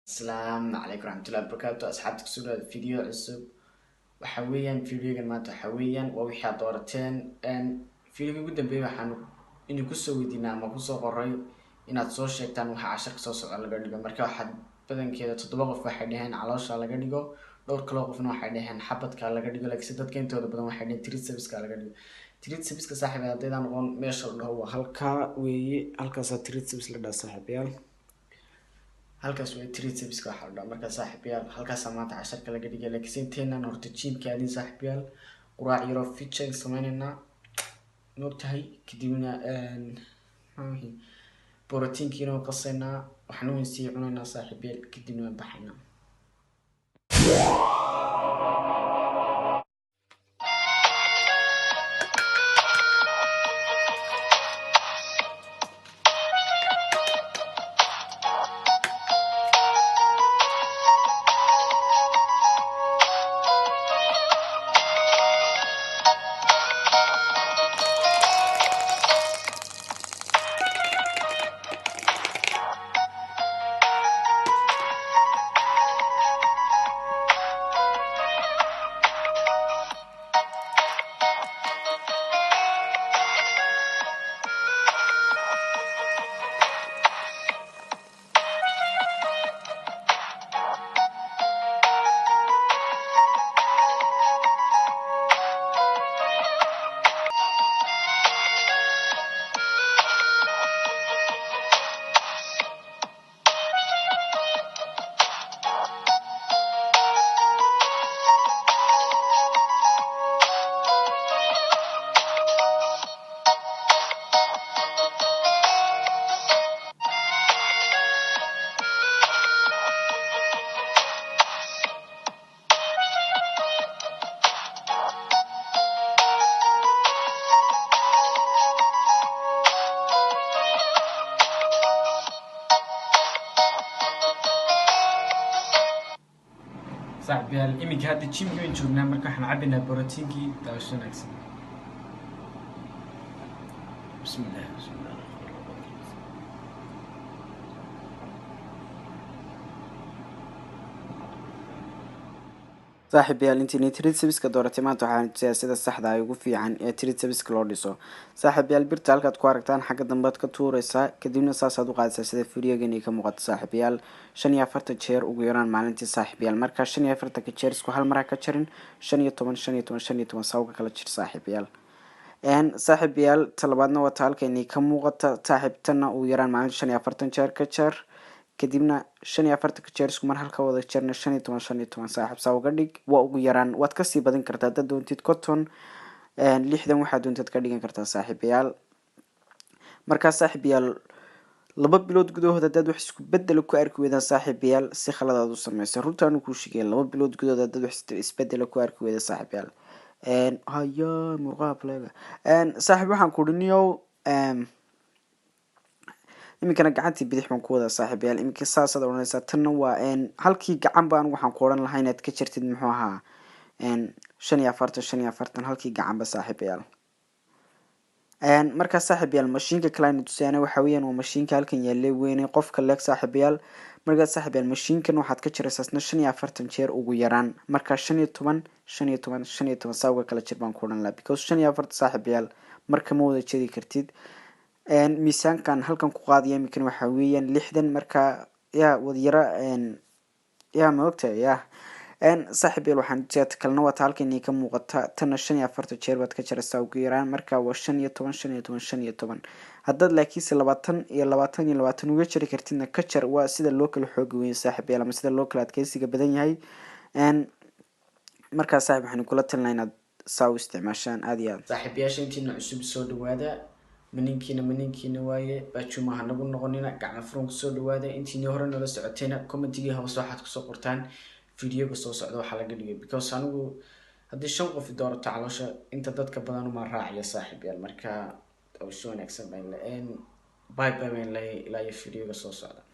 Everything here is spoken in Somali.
السلام عليكم ورحمة الله وبركاته أصحابتك سورة فيديو عصب وحويا فيديو مانتا حويا ووحي دورتين ان فيديو قدام بيه waxaan inuu ku soo weydiinaa ama ku soo qoray inaad soo sheegtaan waxa cashar soo socda laga dhigo marka waxaad badankeeda 7 qof waxay dhaheen caloosha laga dhigo dhowr kale qofna waxay dhaheen xabadka laga dhigo laakiin dadka intooda badan waxay dhaheen triceps laga dhigo triceps saaxiibada hadaan noqon meesha dhaho halka weeye halkaas triceps la dhaha saaxiibayaal halkaas way triceps waxa la dhaha marka saaxiibayaal halkaas maanta casharka laga dhigay laakiin inteenan horta gymka adin saaxiibayaal quraac yaro fitching sameynayna noogtahay kadibna borotiinkiina qasayna waxaan u sii cunaynaa saaxiibayaal kadibna baxayna saaxiibayaal imika hadda gymka aan joognaa marka waxaan cabinaa borotiinkii daawasho wanaagsan bismillah saaxiibayaal intii tricepska dooratay maanta waxaan siyaasadda saxda ah ugu fiican ee tricepska loo dhiso saaxiibayaal birta halkaad ku aragtaan xagga dambe ka tuuraysaa kadibna saasaad u qaadaysaa sida fiidiyogan ka muuqato saaxiibayaal 45 jeer ugu yaraan maalintii saaxiibayaal marka 45 jeer isku hal mar ka jarin 15 sawga kala jir saaxiibayaal saaxiibayaal talabaadna waa halkan ka muuqata saaxiibtana ugu yaraan maalintii 45 jeer ka jar kadibna 45 jeer isku mar halka wada jarna 15 saaxiib sawga dhig waa ugu yaraan waad ka sii badin kartaa dad doontid cotton 60 waxa doontid ka dhigan kartaa saaxiibayaal marka saaxiibayaal 2 bilood gudahooda dad wax isku bedel ku arki weedaan saaxiibayaal si khaladaad u sameeyay runtaan ku sheegay 2 bilood gudahooda dad wax isbedel ku arki weedaan saaxiibayaal haya murqaab leega saaxiib waxaan ku dhiniyo imikana gacantii bidix baan ku wada saaxiibayaal imika saasada oranaysa tan waa halkii gacan baan waxaan ku oran lahaa inaad ka jirtid muxuu ahaa 45 halkii gacan ba saaxiibayaal marka saaxiibayaal mashiinka kaleena tusaana waxa weeyaan waa mashiinka halkan yaallay weyn qofka leeg saaxiibayaal marka saaxiibayaal mashiinkan waxaad ka jiraysaa 45 jeer ugu yaraan marka 15 sawga kala jir baan ku oran lahaa because 45 saaxiibayaal marka ma wada jeedi kartid miisaankan halkan ku qaadiya imika waxa weeyaan 60 marka wadiyara ma ogtahay saaxiibayaal waxaan jeed kalna waa halkan ka muuqata tan 45 jeer baad ka jaraysaa ugu yaraan marka waa 15 haddaad laakiin 20 uga jari kartidna ka jar waa sida loo kala xoog weyn saaxiibayaal ama sida loo kala adkeysiga badan yahay marka saaxiib waxaan kula talinaynaa inaad saaw isticmaashaan aad iyo aad saaxiibayaasha intiina cusub soo dhawaada maninkina waaye baajumaha nagu noqonina gacan furan ku soo dhawaada intii hore nala socotayna commentiga hoos waxaad ku soo qortaan fiidiyoga soo socda waxa laga dhigay because anigu hadii 5 qof doorato caloosha inta dadka badan uma raaciyo saaxiibayaal marka oo soo wanaagsan baa in bye bye ilaa fiidiyoga soo socda